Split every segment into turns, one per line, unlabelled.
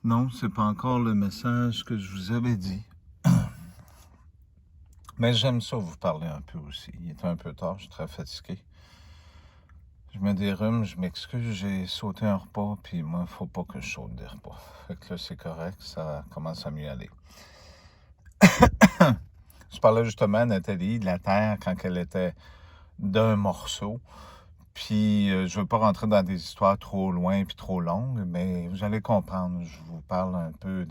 Non, c'est pas encore le message que je vous avais dit. Mais j'aime ça vous parler un peu aussi. Il est un peu tard, je suis très fatigué. Je me dérhume, je m'excuse, j'ai sauté un repas, puis moi, faut pas que je saute des repas. Fait que là, c'est correct, ça commence à mieux aller. Je parlais justement à Nathalie de la Terre quand elle était d'un morceau. Puis, je veux pas rentrer dans des histoires trop loin puis trop longues, mais vous allez comprendre. Je vous parle un peu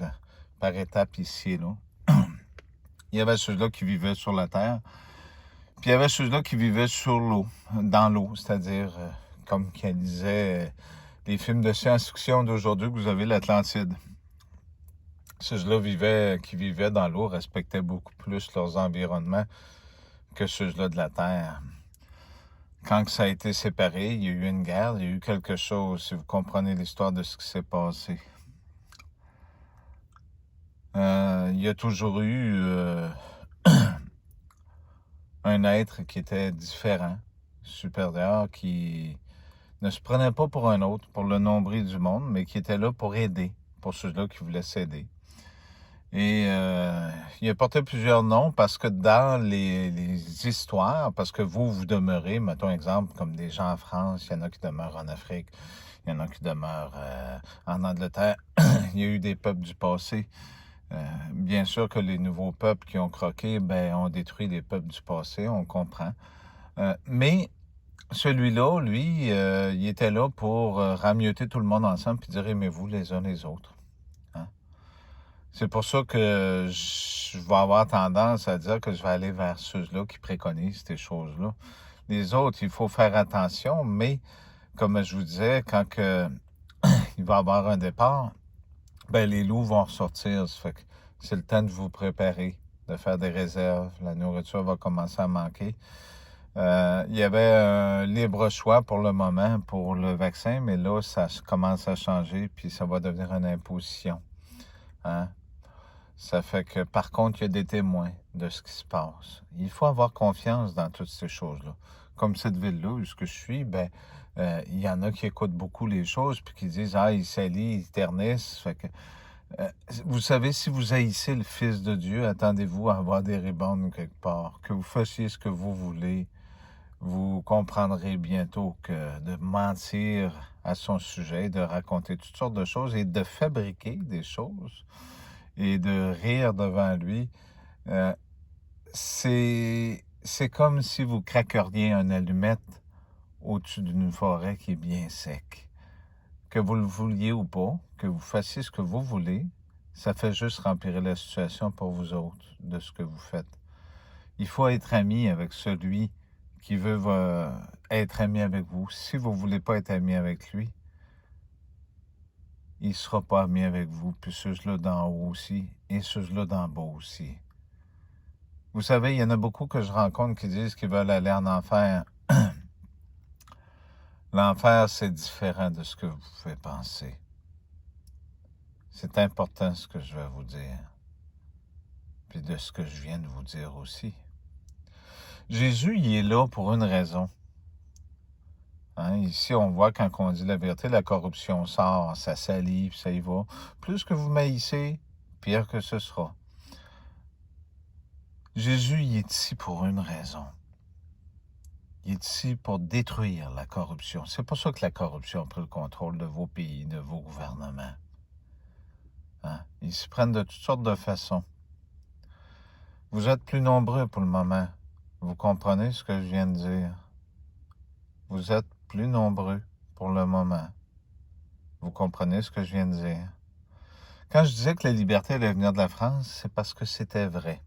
par étapes ici et là. Il y avait ceux-là qui vivaient sur la Terre, puis il y avait ceux-là qui vivaient sur l'eau, dans l'eau, c'est-à-dire, comme qu'elle disait, les films de science-fiction d'aujourd'hui, que vous avez l'Atlantide. Ceux-là qui vivaient dans l'eau respectaient beaucoup plus leurs environnements que ceux-là de la Terre. Quand ça a été séparé, il y a eu une guerre, il y a eu quelque chose, si vous comprenez l'histoire de ce qui s'est passé. Il y a toujours eu un être qui était différent, supérieur, qui ne se prenait pas pour un autre, pour le nombril du monde, mais qui était là pour aider, pour ceux-là qui voulaient s'aider. Et il a porté plusieurs noms parce que dans les histoires, parce que vous demeurez, mettons exemple, comme des gens en France, il y en a qui demeurent en Afrique, il y en a qui demeurent en Angleterre. Il y a eu des peuples du passé. Bien sûr que les nouveaux peuples qui ont croqué, ont détruit les peuples du passé, on comprend. Mais celui-là, lui, il était là pour rameuter tout le monde ensemble puis dire aimez-vous les uns les autres. Hein? C'est pour ça que je vais avoir tendance à dire que je vais aller vers ceux-là qui préconisent ces choses-là. Les autres, il faut faire attention, mais comme je vous disais, quand il va y avoir un départ, les loups vont ressortir. Ça fait que c'est le temps de vous préparer, de faire des réserves. La nourriture va commencer à manquer. Il y avait un libre choix pour le moment pour le vaccin, mais là, ça commence à changer, puis ça va devenir une imposition. Hein? Ça fait que, par contre, il y a des témoins de ce qui se passe. Il faut avoir confiance dans toutes ces choses-là. Comme cette ville-là, où je suis, il y en a qui écoutent beaucoup les choses, puis qui disent, ah, il s'allie, il ternissent. Fait que, vous savez, si vous haïssez le Fils de Dieu, attendez-vous à avoir des rébans quelque part. Que vous fassiez ce que vous voulez, vous comprendrez bientôt que de mentir à son sujet, de raconter toutes sortes de choses et de fabriquer des choses et de rire devant lui, euh, c'est comme si vous craqueriez un allumette au-dessus d'une forêt qui est bien sec. Que vous le vouliez ou pas, que vous fassiez ce que vous voulez, ça fait juste remplir la situation pour vous autres de ce que vous faites. Il faut être ami avec celui qui veut être ami avec vous. Si vous ne voulez pas être ami avec lui, il ne sera pas ami avec vous, puis ceux-là d'en haut aussi, et ceux-là d'en bas aussi. Vous savez, il y en a beaucoup que je rencontre qui disent qu'ils veulent aller en enfer. L'enfer, c'est différent de ce que vous pouvez penser. C'est important ce que je vais vous dire, puis de ce que je viens de vous dire aussi. Jésus, il est là pour une raison. Hein, ici, on voit quand on dit la vérité, la corruption sort, ça salive, ça y va. Plus que vous maïssez, pire que ce sera. Jésus, il est ici pour une raison. Il est ici pour détruire la corruption. C'est pour ça que la corruption a pris le contrôle de vos pays, de vos gouvernements. Hein? Ils se prennent de toutes sortes de façons. Vous êtes plus nombreux pour le moment. Vous comprenez ce que je viens de dire? Vous êtes plus nombreux pour le moment. Vous comprenez ce que je viens de dire? Quand je disais que la liberté allait venir de la France, c'est parce que c'était vrai.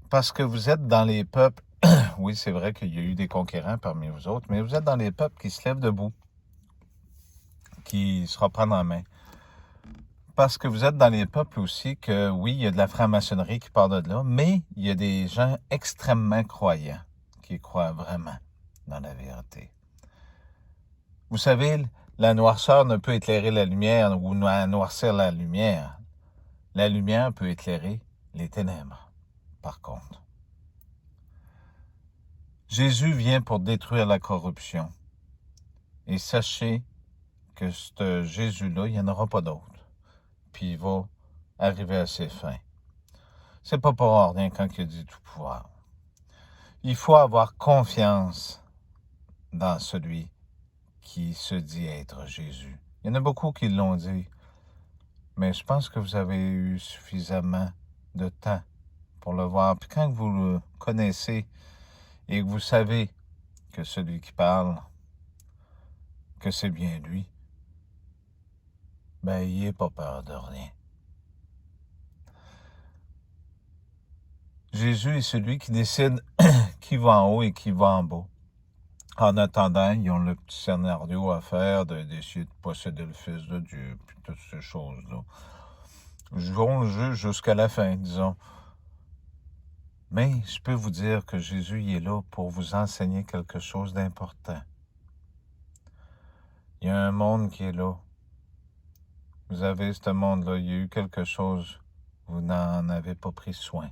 Parce que vous êtes dans les peuples, oui, c'est vrai qu'il y a eu des conquérants parmi vous autres, mais vous êtes dans les peuples qui se lèvent debout, qui se reprennent en main. Parce que vous êtes dans les peuples aussi que, oui, il y a de la franc-maçonnerie qui part de là, mais il y a des gens extrêmement croyants qui croient vraiment dans la vérité. Vous savez, la noirceur ne peut éclairer la lumière ou noircir la lumière. La lumière peut éclairer les ténèbres, par contre. Jésus vient pour détruire la corruption. Et sachez que ce Jésus-là, il n'y en aura pas d'autre. puis il va arriver à ses fins. C'est pas pour rien quand il dit tout pouvoir. Il faut avoir confiance dans celui qui se dit être Jésus. Il y en a beaucoup qui l'ont dit, mais je pense que vous avez eu suffisamment de temps pour le voir. Puis quand vous le connaissez et que vous savez que celui qui parle, que c'est bien lui, ben, n'ayez pas peur de rien. Jésus est celui qui décide qui va en haut et qui va en bas. En attendant, ils ont le petit scénario à faire d'essayer de posséder le Fils de Dieu, puis toutes ces choses-là. Ils vont le jeu jusqu'à la fin, disons. Mais je peux vous dire que Jésus il est là pour vous enseigner quelque chose d'important. Il y a un monde qui est là. Vous avez ce monde-là, il y a eu quelque chose, vous n'en avez pas pris soin.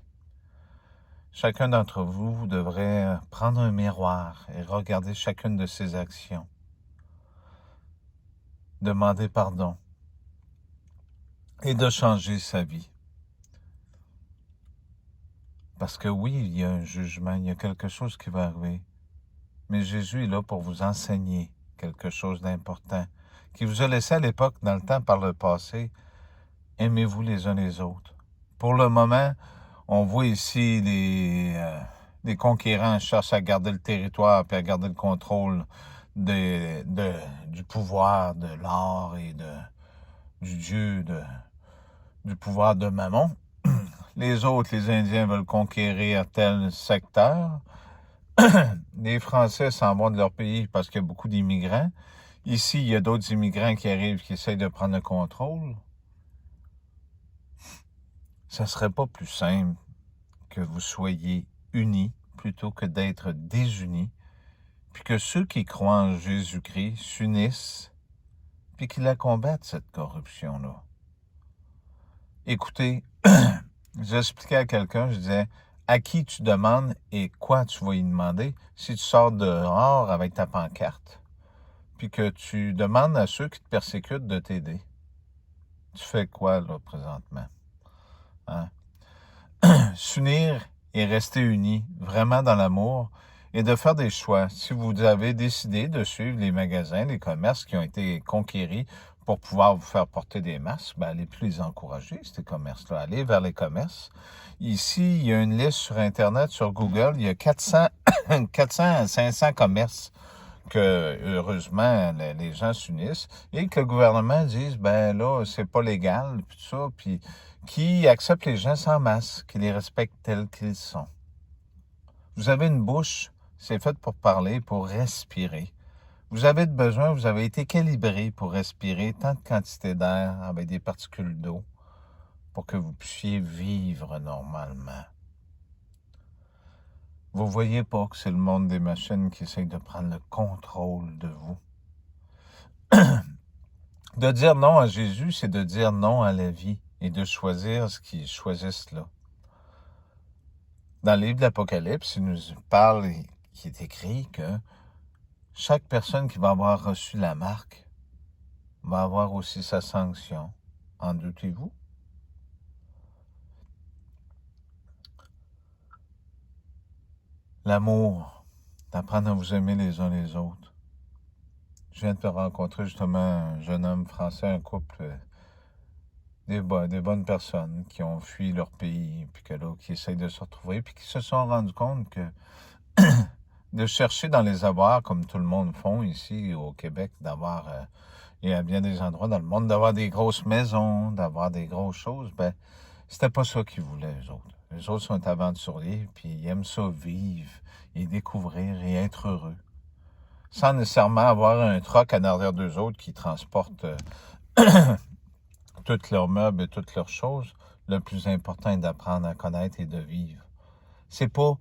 Chacun d'entre vous devrait prendre un miroir et regarder chacune de ses actions. Demander pardon et de changer sa vie. Parce que oui, il y a un jugement, il y a quelque chose qui va arriver. Mais Jésus est là pour vous enseigner quelque chose d'important, qui vous a laissé à l'époque, dans le temps, par le passé. Aimez-vous les uns les autres. Pour le moment, on voit ici les conquérants cherchent à garder le territoire puis à garder le contrôle du pouvoir de l'or et du dieu, du pouvoir de Mammon. Les autres, les Indiens, veulent conquérir tel secteur. Les Français s'en vont de leur pays parce qu'il y a beaucoup d'immigrants. Ici, il y a d'autres immigrants qui arrivent, qui essayent de prendre le contrôle. Ça ne serait pas plus simple que vous soyez unis plutôt que d'être désunis, puis que ceux qui croient en Jésus-Christ s'unissent, puis qu'ils la combattent, cette corruption-là. Écoutez, j'expliquais à quelqu'un, je disais, à qui tu demandes et quoi tu vas y demander si tu sors dehors avec ta pancarte, puis que tu demandes à ceux qui te persécutent de t'aider. Tu fais quoi, là, présentement? Hein? S'unir et rester unis, vraiment dans l'amour, et de faire des choix. Si vous avez décidé de suivre les magasins, les commerces qui ont été conquéris pour pouvoir vous faire porter des masques, ben allez plus les encourager, ces commerces-là. Allez vers les commerces. Ici, il y a une liste sur Internet, sur Google, il y a 400 à 500 commerces que, heureusement, les gens s'unissent et que le gouvernement dise, ben là, c'est pas légal, puis tout ça, puis qui accepte les gens sans masque, qui les respecte tels qu'ils sont. Vous avez une bouche, c'est fait pour parler, pour respirer. Vous avez besoin, vous avez été calibré pour respirer tant de quantité d'air avec des particules d'eau pour que vous puissiez vivre normalement. Vous voyez pas que c'est le monde des machines qui essaye de prendre le contrôle de vous. De dire non à Jésus, c'est de dire non à la vie et de choisir ce qu'ils choisissent là. Dans le livre de l'Apocalypse, il nous parle, qui est écrit que chaque personne qui va avoir reçu la marque va avoir aussi sa sanction. En doutez-vous? L'amour, d'apprendre à vous aimer les uns les autres. Je viens de rencontrer justement un jeune homme français, un couple, des bonnes personnes qui ont fui leur pays, puis qui essayent de se retrouver, puis qui se sont rendus compte que de chercher dans les avoirs, comme tout le monde font ici au Québec, d'avoir, et à bien des endroits dans le monde, d'avoir des grosses maisons, d'avoir des grosses choses, ben, c'était pas ça qu'ils voulaient, eux autres. Les autres sont aventuriers, puis ils aiment ça vivre et découvrir et être heureux. Sans nécessairement avoir un truck en arrière d'eux autres qui transporte tous leurs meubles et toutes leurs choses. Le plus important est d'apprendre à connaître et de vivre. C'est pas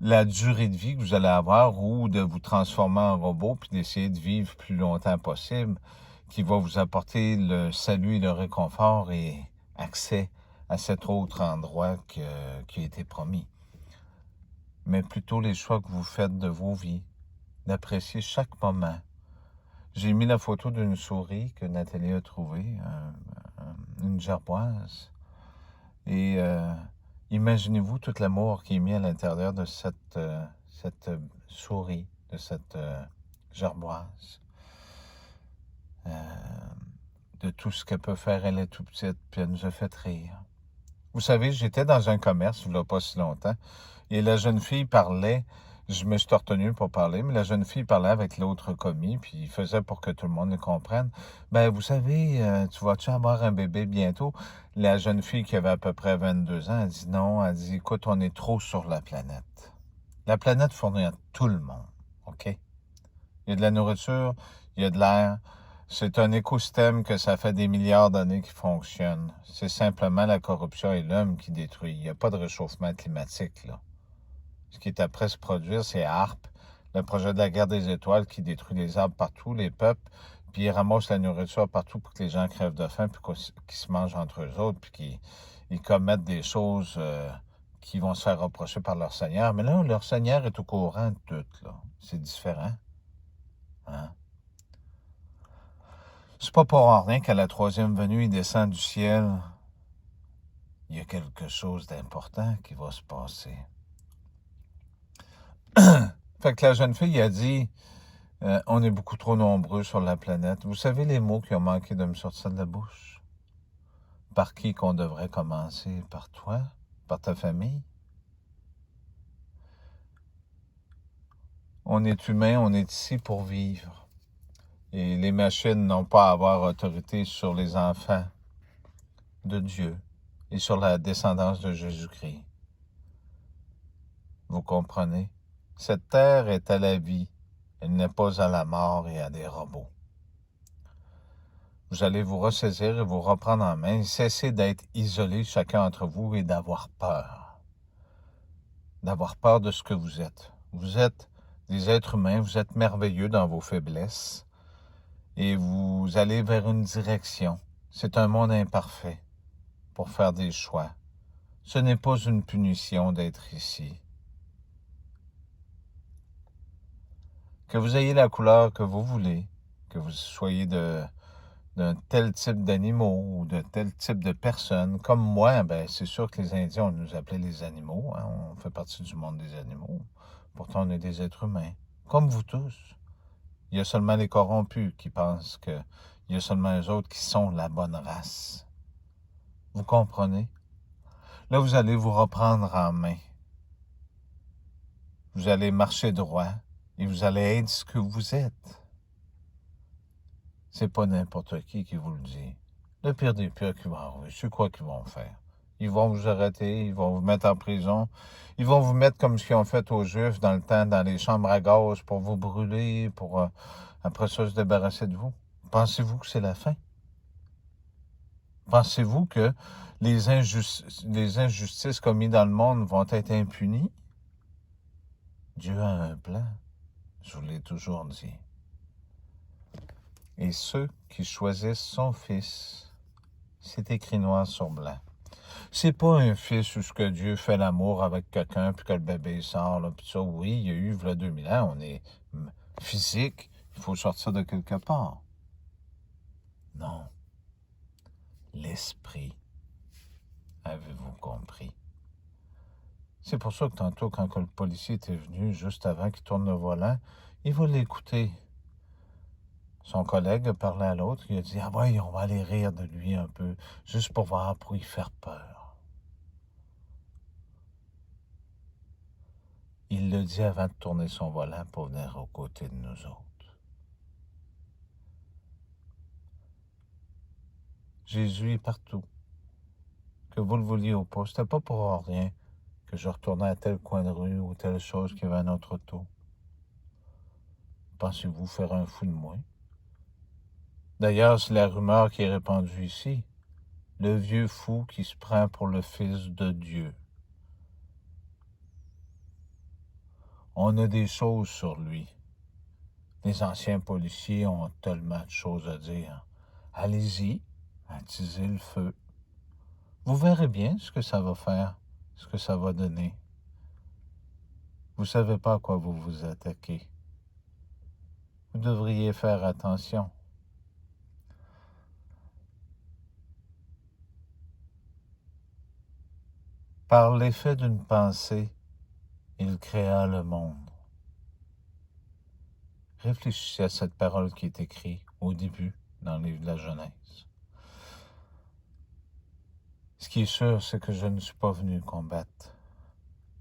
la durée de vie que vous allez avoir ou de vous transformer en robot puis d'essayer de vivre plus longtemps possible qui va vous apporter le salut et le réconfort et accès à cet autre endroit qui a été promis. Mais plutôt les choix que vous faites de vos vies, d'apprécier chaque moment. J'ai mis la photo d'une souris que Nathalie a trouvée, une une gerboise. Et imaginez-vous tout l'amour qui est mis à l'intérieur de cette souris, de cette gerboise. De tout ce qu'elle peut faire, elle est tout petite, puis elle nous a fait rire. Vous savez, j'étais dans un commerce, il n'y a pas si longtemps, et la jeune fille parlait, je me suis retenu pour parler, mais la jeune fille parlait avec l'autre commis, puis il faisait pour que tout le monde le comprenne. Ben, vous savez, tu vas-tu avoir un bébé bientôt? La jeune fille qui avait à peu près 22 ans, elle dit non, elle dit, écoute, on est trop sur la planète. La planète fournit à tout le monde, OK? Il y a de la nourriture, il y a de l'air. C'est un écosystème que ça fait des milliards d'années qui fonctionne. C'est simplement la corruption et l'homme qui détruit. Il n'y a pas de réchauffement climatique, là. Ce qui est après se produire, c'est HARP, le projet de la guerre des étoiles qui détruit les arbres partout, les peuples, puis il ramasse la nourriture partout pour que les gens crèvent de faim, puis qu'ils se mangent entre eux autres, puis qu'ils commettent des choses qui vont se faire reprocher par leur Seigneur. Mais là, leur Seigneur est au courant de tout, là. C'est différent. Hein? C'est pas pour rien qu'à la troisième venue, il descend du ciel. Il y a quelque chose d'important qui va se passer. Fait que la jeune fille a dit, on est beaucoup trop nombreux sur la planète. Vous savez les mots qui ont manqué de me sortir de la bouche? Par qui qu'on devrait commencer? Par toi? Par ta famille? On est humain, on est ici pour vivre. Et les machines n'ont pas à avoir autorité sur les enfants de Dieu et sur la descendance de Jésus-Christ. Vous comprenez? Cette terre est à la vie, elle n'est pas à la mort et à des robots. Vous allez vous ressaisir et vous reprendre en main, cesser d'être isolés chacun entre vous et d'avoir peur. D'avoir peur de ce que vous êtes. Vous êtes des êtres humains, vous êtes merveilleux dans vos faiblesses et vous allez vers une direction. C'est un monde imparfait pour faire des choix. Ce n'est pas une punition d'être ici. Que vous ayez la couleur que vous voulez, que vous soyez d'un tel type d'animaux ou de tel type de personnes. Comme moi, ben, c'est sûr que les Indiens, on nous appelait les animaux. Hein? On fait partie du monde des animaux. Pourtant, on est des êtres humains. Comme vous tous. Il y a seulement les corrompus qui pensent qu'il y a seulement eux autres qui sont la bonne race. Vous comprenez? Là, vous allez vous reprendre en main. Vous allez marcher droit et vous allez être ce que vous êtes. C'est pas n'importe qui vous le dit. Le pire des pires qui va arriver, c'est quoi qu'ils vont faire? Ils vont vous arrêter, ils vont vous mettre en prison, ils vont vous mettre comme ce qu'ils ont fait aux Juifs dans le temps, dans les chambres à gaz pour vous brûler, pour après ça se débarrasser de vous. Pensez-vous que c'est la fin? Pensez-vous que les injustices commises dans le monde vont être impunies? Dieu a un plan, je vous l'ai toujours dit. Et ceux qui choisissent son Fils, c'est écrit noir sur blanc. C'est pas un fils où ce que Dieu fait l'amour avec quelqu'un puis que le bébé sort, là, puis ça, oui, il y a eu, v'là 2000 ans, on est physique, il faut sortir de quelque part. Non. L'esprit. Avez-vous compris? C'est pour ça que tantôt, quand le policier était venu, juste avant qu'il tourne le volant, il va l'écouter. Son collègue a parlé à l'autre, il a dit, ah ouais, on va aller rire de lui un peu, juste pour voir, pour y faire peur. Il le dit avant de tourner son volant pour venir aux côtés de nous autres. Jésus est partout. Que vous le vouliez ou pas, c'était pas pour rien que je retournais à tel coin de rue ou telle chose qui avait un autre auto. Pensez-vous faire un fou de moi? D'ailleurs, c'est la rumeur qui est répandue ici. Le vieux fou qui se prend pour le Fils de Dieu. On a des choses sur lui. Les anciens policiers ont tellement de choses à dire. Allez-y, attisez le feu. Vous verrez bien ce que ça va faire, ce que ça va donner. Vous ne savez pas à quoi vous vous attaquez. Vous devriez faire attention. Par l'effet d'une pensée, il créa le monde. Réfléchissez à cette parole qui est écrite au début dans le livre de la Genèse. Ce qui est sûr, c'est que je ne suis pas venu combattre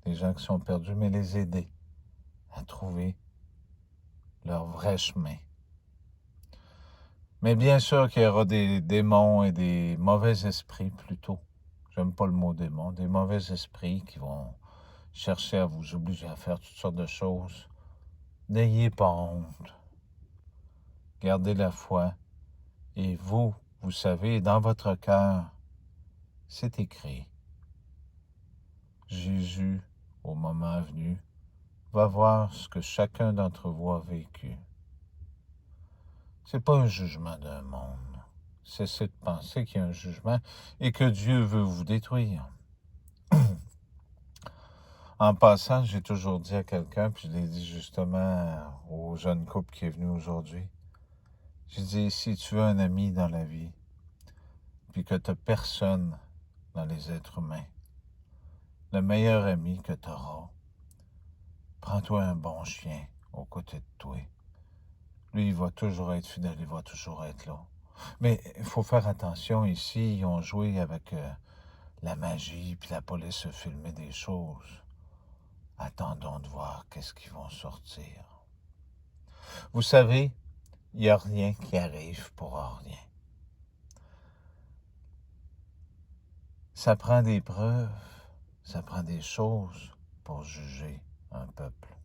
les gens qui sont perdus, mais les aider à trouver leur vrai chemin. Mais bien sûr qu'il y aura des démons et des mauvais esprits plutôt. J'aime pas le mot démon, des mauvais esprits qui vont chercher à vous obliger à faire toutes sortes de choses. N'ayez pas honte. Gardez la foi. Et vous, vous savez, dans votre cœur, c'est écrit. Jésus, au moment venu, va voir ce que chacun d'entre vous a vécu. C'est pas un jugement d'un monde. Cessez de penser qu'il y a un jugement et que Dieu veut vous détruire. En passant, j'ai toujours dit à quelqu'un, puis je l'ai dit justement au jeune couple qui est venu aujourd'hui, j'ai dit, si tu veux un ami dans la vie, puis que tu n'as personne dans les êtres humains, le meilleur ami que tu auras, prends-toi un bon chien aux côtés de toi. Lui, il va toujours être fidèle, il va toujours être là. Mais il faut faire attention ici, ils ont joué avec la magie, puis la police a filmé des choses. Attendons de voir qu'est-ce qu'ils vont sortir. Vous savez, il n'y a rien qui arrive pour rien. Ça prend des preuves, ça prend des choses pour juger un peuple.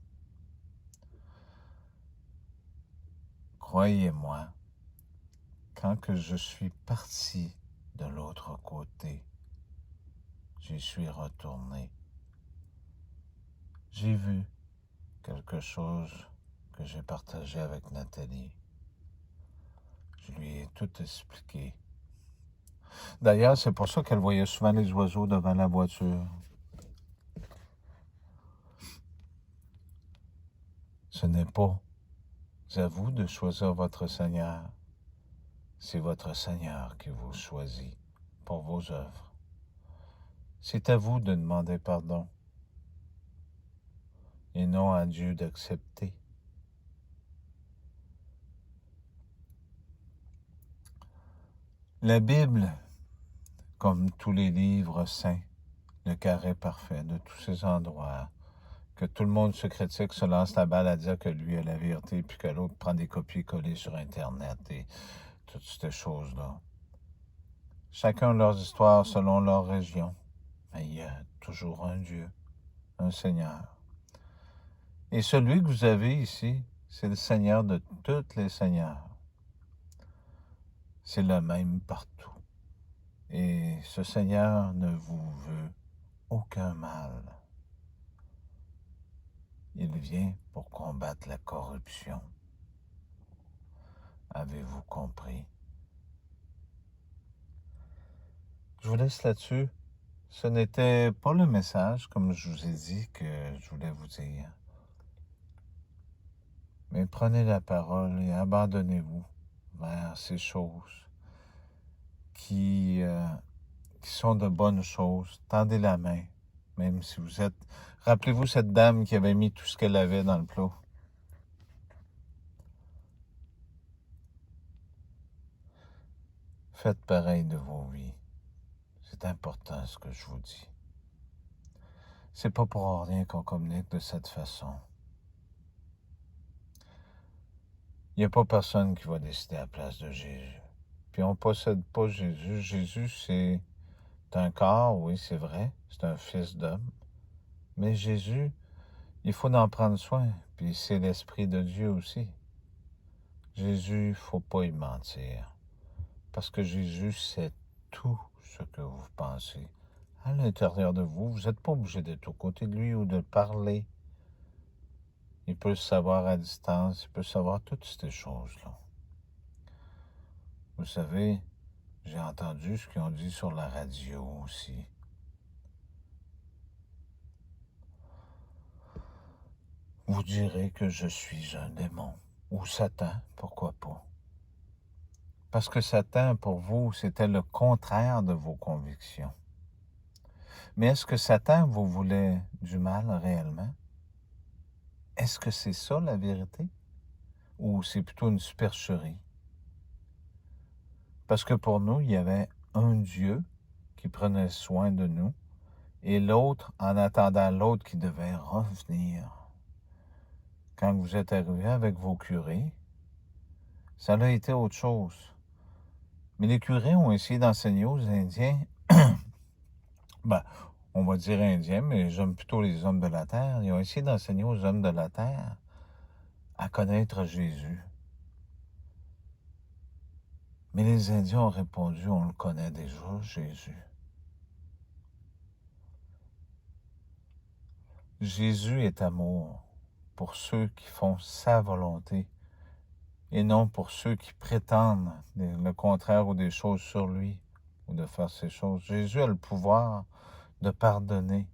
Croyez-moi, quand que je suis parti de l'autre côté, j'y suis retourné. J'ai vu quelque chose que j'ai partagé avec Nathalie. Je lui ai tout expliqué. D'ailleurs, c'est pour ça qu'elle voyait souvent les oiseaux devant la voiture. Ce n'est pas à vous de choisir votre Seigneur. C'est votre Seigneur qui vous choisit pour vos œuvres. C'est à vous de demander pardon et non à Dieu d'accepter. La Bible, comme tous les livres saints, le carré parfait de tous ces endroits, que tout le monde se critique, se lance la balle à dire que lui a la vérité, puis que l'autre prend des copies-collées sur Internet et toutes ces choses-là. Chacun leurs histoires selon leur région, mais il y a toujours un Dieu, un Seigneur. Et celui que vous avez ici, c'est le Seigneur de tous les seigneurs. C'est le même partout. Et ce Seigneur ne vous veut aucun mal. Il vient pour combattre la corruption. Avez-vous compris? Je vous laisse là-dessus. Ce n'était pas le message, comme je vous ai dit, que je voulais vous dire. Mais prenez la parole et abandonnez-vous vers ces choses qui sont de bonnes choses. Tendez la main, même si vous êtes... Rappelez-vous cette dame qui avait mis tout ce qu'elle avait dans le plat. Faites pareil de vos vies. C'est important ce que je vous dis. C'est pas pour rien qu'on communique de cette façon. Il n'y a pas personne qui va décider à la place de Jésus. Puis on ne possède pas Jésus. Jésus, c'est un corps, oui, c'est vrai. C'est un fils d'homme. Mais Jésus, il faut en prendre soin. Puis c'est l'Esprit de Dieu aussi. Jésus, il ne faut pas y mentir. Parce que Jésus sait tout ce que vous pensez. À l'intérieur de vous, vous n'êtes pas obligé d'être aux côtés de lui ou de parler. Il peut le savoir à distance, il peut savoir toutes ces choses-là. Vous savez, j'ai entendu ce qu'ils ont dit sur la radio aussi. Vous direz que je suis un démon, ou Satan, pourquoi pas. Parce que Satan, pour vous, c'était le contraire de vos convictions. Mais est-ce que Satan vous voulait du mal réellement? Est-ce que c'est ça la vérité? Ou c'est plutôt une supercherie? Parce que pour nous, il y avait un Dieu qui prenait soin de nous et l'autre, en attendant l'autre qui devait revenir. Quand vous êtes arrivé avec vos curés, ça a été autre chose. Mais les curés ont essayé d'enseigner aux Indiens, ben, on va dire Indiens, mais j'aime plutôt les hommes de la terre. Ils ont essayé d'enseigner aux hommes de la terre à connaître Jésus. Mais les Indiens ont répondu, on le connaît déjà, Jésus. Jésus est amour pour ceux qui font sa volonté et non pour ceux qui prétendent le contraire ou des choses sur lui ou de faire ces choses. Jésus a le pouvoir de pardonner.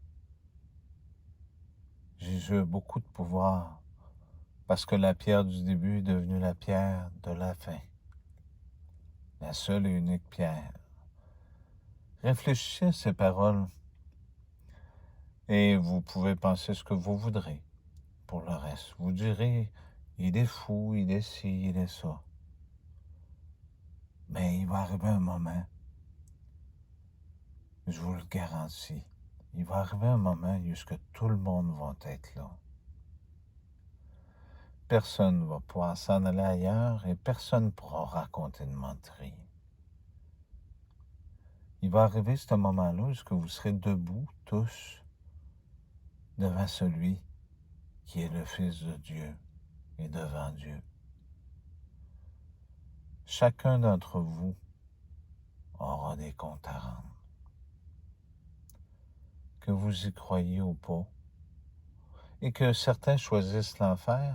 Jésus a beaucoup de pouvoir parce que la pierre du début est devenue la pierre de la fin. La seule et unique pierre. Réfléchissez à ces paroles et vous pouvez penser ce que vous voudrez pour le reste. Vous direz, il est fou, il est ci, il est ça. Mais il va arriver un moment, je vous le garantis, il va arriver un moment où tout le monde va être là. Personne ne va pouvoir s'en aller ailleurs et personne ne pourra raconter de menterie. Il va arriver ce moment-là où vous serez debout tous devant celui qui est le Fils de Dieu et devant Dieu. Chacun d'entre vous aura des comptes à rendre. Que vous y croyez ou pas, et que certains choisissent l'enfer,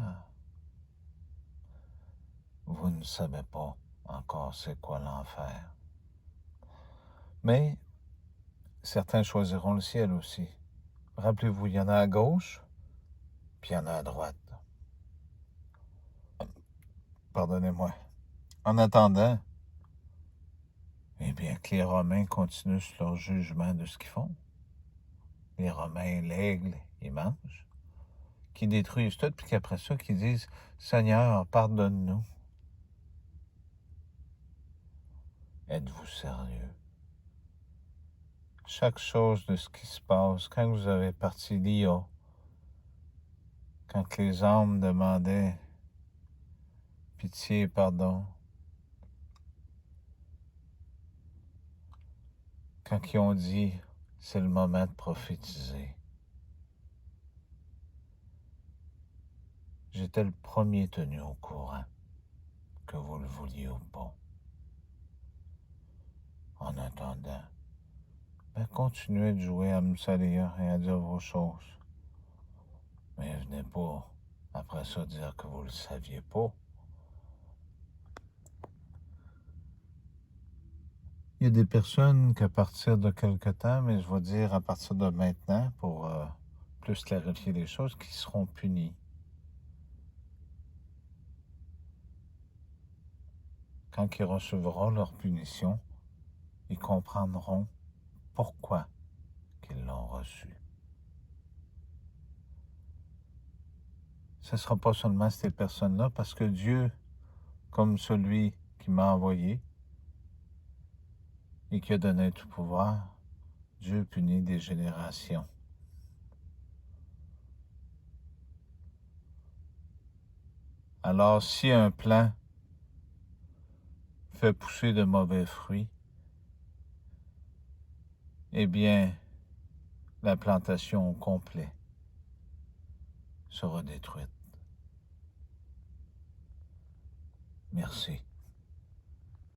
vous ne savez pas encore c'est quoi l'enfer. Mais certains choisiront le ciel aussi. Rappelez-vous, il y en a à gauche, puis il y en a à droite. Pardonnez-moi. En attendant, eh bien, que les Romains continuent sur leur jugement de ce qu'ils font. Les Romains, l'aigle, ils mangent, qui détruisent tout, puis qu'après ça, qu'ils disent « Seigneur, pardonne-nous ». Êtes-vous sérieux? Chaque chose de ce qui se passe, quand vous avez parti l'IA, quand les âmes demandaient pitié et pardon, quand ils ont dit c'est le moment de prophétiser, j'étais le premier tenu au courant, que vous le vouliez ou pas. En attendant, continuez de jouer à me salir et à dire vos choses. Mais venez pas, après ça, dire que vous le saviez pas. Il y a des personnes qu'à partir de quelque temps, mais je vais dire à partir de maintenant, pour plus clarifier les choses, qui seront punies. Quand ils recevront leur punition, ils comprendront pourquoi qu'ils l'ont reçu. Ce ne sera pas seulement ces personnes-là, parce que Dieu, comme celui qui m'a envoyé et qui a donné tout pouvoir, Dieu punit des générations. Alors, si un plant fait pousser de mauvais fruits, eh bien, la plantation au complet sera détruite. Merci.